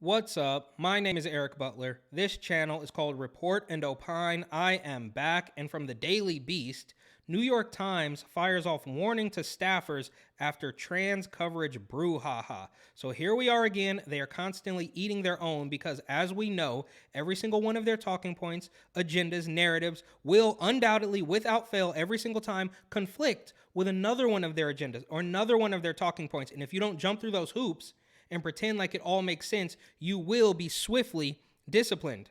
What's up? My name is Eric Butler. This channel is called Report and Opine. I am back, and from the Daily Beast, New York Times fires off warning to staffers after trans coverage brouhaha. So here we are again. They are constantly eating their own because, as we know, every single one of their talking points, agendas, narratives will undoubtedly, without fail, every single time conflict with another one of their agendas or another one of their talking points. And if you don't jump through those hoops and pretend like it all makes sense, you will be swiftly disciplined.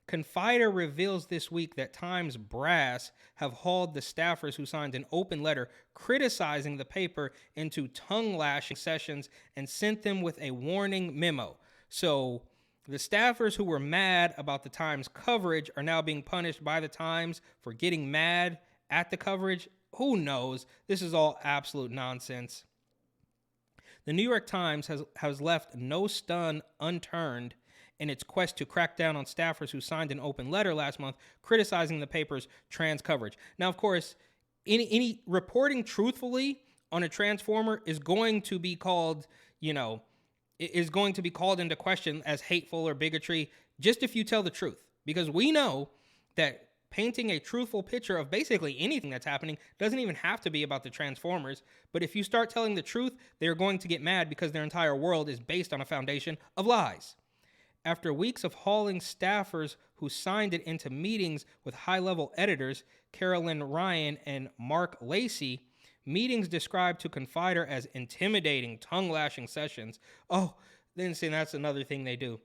Confider reveals this week that Times brass have hauled the staffers who signed an open letter criticizing the paper into tongue-lashing sessions and sent them with a warning memo. So the staffers who were mad about the Times coverage are now being punished by the Times for getting mad at the coverage. Who knows? This is all absolute nonsense. The New York Times has left no stone unturned in its quest to crack down on staffers who signed an open letter last month criticizing the paper's trans coverage. Now, of course, any reporting truthfully on a transformer is going to be called, is going to be called into question as hateful or bigotry just if you tell the truth. Because we know that painting a truthful picture of basically anything that's happening doesn't even have to be about the Transformers. But if you start telling the truth, they're going to get mad because their entire world is based on a foundation of lies. After weeks of hauling staffers who signed it into meetings with high-level editors, Carolyn Ryan and Mark Lacey, meetings described to Confider as intimidating, tongue-lashing sessions. Oh, then see, that's another thing they do.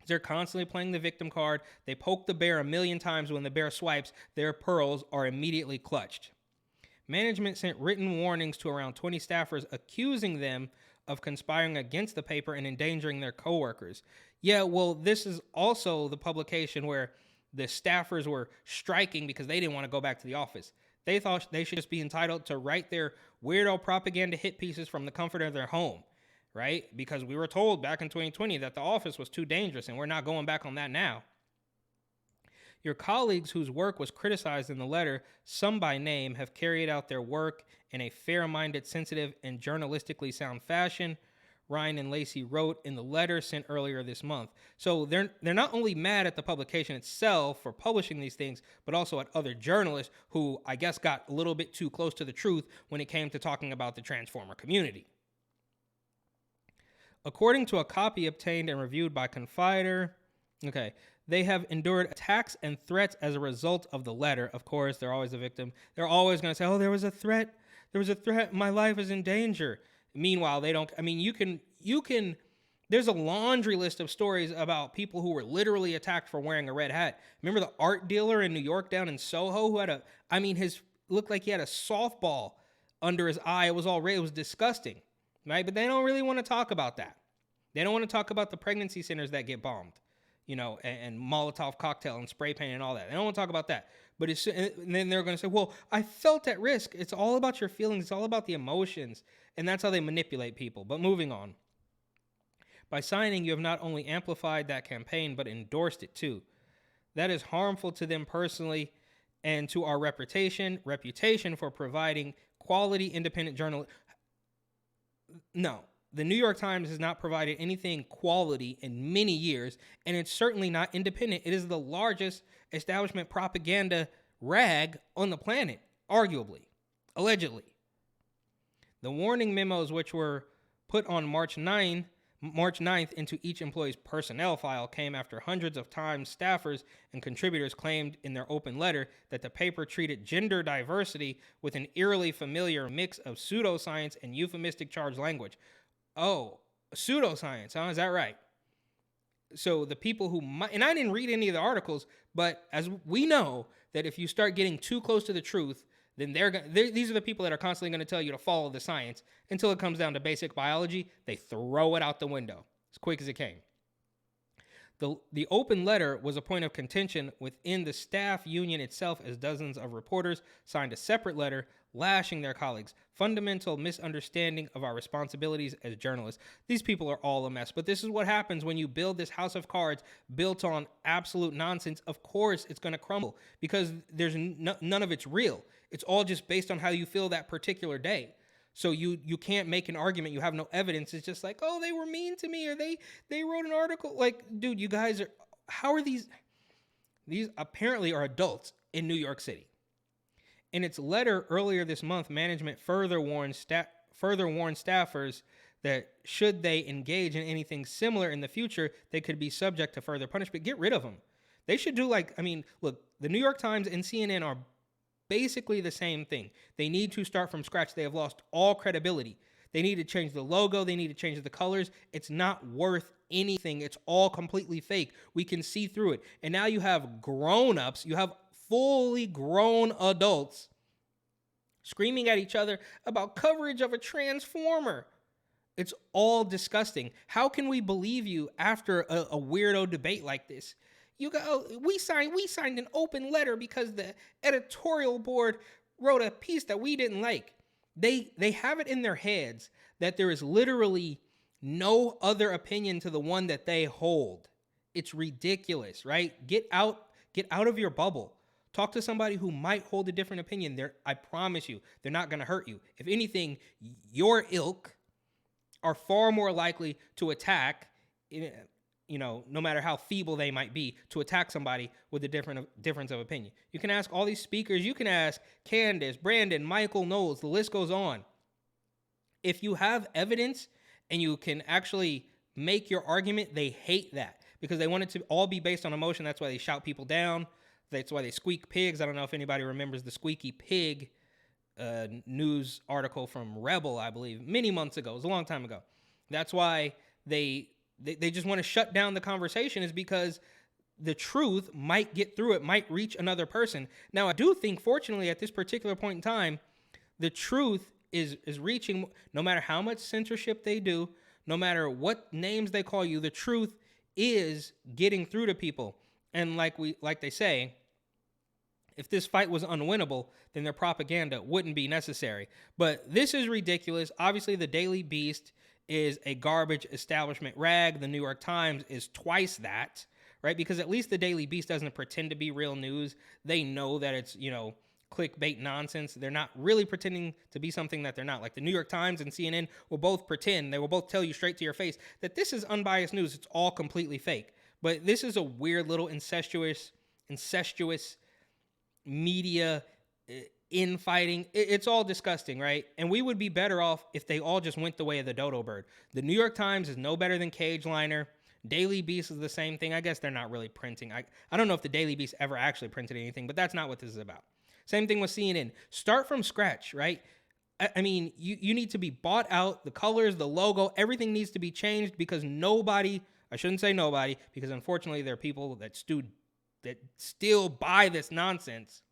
They're constantly playing the victim card. They poke the bear a million times. When the bear swipes, their pearls are immediately clutched. Management sent written warnings to around 20 staffers accusing them of conspiring against the paper and endangering their coworkers. Yeah, well, this is also the publication where the staffers were striking because they didn't want to go back to the office. They thought they should just be entitled to write their weirdo propaganda hit pieces from the comfort of their home. Right? Because we were told back in 2020 that the office was too dangerous, and we're not going back on that now. Your colleagues whose work was criticized in the letter, some by name, have carried out their work in a fair-minded, sensitive, and journalistically sound fashion, Ryan and Lacey wrote in the letter sent earlier this month. So they're not only mad at the publication itself for publishing these things, but also at other journalists who, I guess, got a little bit too close to the truth when it came to talking about the Transformer community. According to a copy obtained and reviewed by Confider, they have endured attacks and threats as a result of the letter. Of course, they're always a victim. They're always going to say, oh, there was a threat. There was a threat. My life is in danger. Meanwhile, they don't. I mean, you can, there's a laundry list of stories about people who were literally attacked for wearing a red hat. Remember the art dealer in New York down in Soho who had looked like he had a softball under his eye. It was disgusting. Right? But they don't really want to talk about that. They don't want to talk about the pregnancy centers that get bombed, and Molotov cocktail and spray paint and all that. They don't want to talk about that. But and then they're going to say, well, I felt at risk. It's all about your feelings. It's all about the emotions. And that's how they manipulate people. But moving on. By signing, you have not only amplified that campaign, but endorsed it too. That is harmful to them personally and to our reputation for providing quality independent journalism. No, the New York Times has not provided anything quality in many years, and it's certainly not independent. It is the largest establishment propaganda rag on the planet, arguably, allegedly. The warning memos, which were put on March 9th into each employee's personnel file, came after hundreds of Times staffers and contributors claimed in their open letter that the paper treated gender diversity with an eerily familiar mix of pseudoscience and euphemistic charged language. Oh, pseudoscience, huh? Is that right? So the people who might, and I didn't read any of the articles, but as we know that if you start getting too close to the truth, then these are the people that are constantly going to tell you to follow the science until it comes down to basic biology. They throw it out the window as quick as it came. The open letter was a point of contention within the staff union itself, as dozens of reporters signed a separate letter lashing their colleagues. Fundamental misunderstanding of our responsibilities as journalists. These people are all a mess, but this is what happens when you build this house of cards built on absolute nonsense. Of course, it's going to crumble because there's none of it's real. It's all just based on how you feel that particular day. So you can't make an argument. You have no evidence. It's just like, oh, they were mean to me, or they wrote an article. Like, dude, you guys are, how are these? These apparently are adults in New York City. In its letter earlier this month, management further warned staffers that should they engage in anything similar in the future, they could be subject to further punishment. Get rid of them. They should do like, I mean, look, the New York Times and CNN are basically the same thing. They need to start from scratch. They have lost all credibility. They need to change the logo. They need to change the colors. It's not worth anything. It's all completely fake. We can see through it. And now you have grown-ups. You have fully grown adults screaming at each other about coverage of a transformer. It's all disgusting. How can we believe you after a weirdo debate like this? You go, oh, we signed an open letter because the editorial board wrote a piece that we didn't like. They have it in their heads that there is literally no other opinion to the one that they hold. It's ridiculous, right? Get out of your bubble. Talk to somebody who might hold a different opinion. I promise you, they're not going to hurt you. If anything, your ilk are far more likely to attack, no matter how feeble they might be, to attack somebody with a difference of opinion. You can ask all these speakers. You can ask Candace, Brandon, Michael Knowles. The list goes on. If you have evidence and you can actually make your argument, they hate that because they want it to all be based on emotion. That's why they shout people down. That's why they squeak pigs. I don't know if anybody remembers the squeaky pig news article from Rebel, I believe, many months ago. It was a long time ago. That's why they just want to shut down the conversation, is because the truth might get through. It might reach another person. Now, I do think, fortunately, at this particular point in time, the truth is reaching, no matter how much censorship they do, no matter what names they call you, the truth is getting through to people. And like they say, if this fight was unwinnable, then their propaganda wouldn't be necessary. But this is ridiculous. Obviously, the Daily Beast is a garbage establishment rag. The New York Times is twice that, right? Because at least the Daily Beast doesn't pretend to be real news. They know that it's, clickbait nonsense. They're not really pretending to be something that they're not. Like the New York Times and CNN will both pretend. They will both tell you straight to your face that this is unbiased news. It's all completely fake. But this is a weird little incestuous media infighting. It's all disgusting, right? And we would be better off if they all just went the way of the dodo bird. The New York Times is no better than Cage Liner. Daily Beast is the same thing. I guess they're not really printing. I don't know if the Daily Beast ever actually printed anything, but that's not what this is about. Same thing with CNN. Start from scratch, right? I mean, you need to be bought out. The colors, the logo, everything needs to be changed because I shouldn't say nobody, because unfortunately there are people that still buy this nonsense,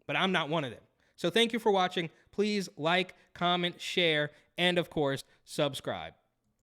but I'm not one of them. So thank you for watching. Please like, comment, share, and of course, subscribe.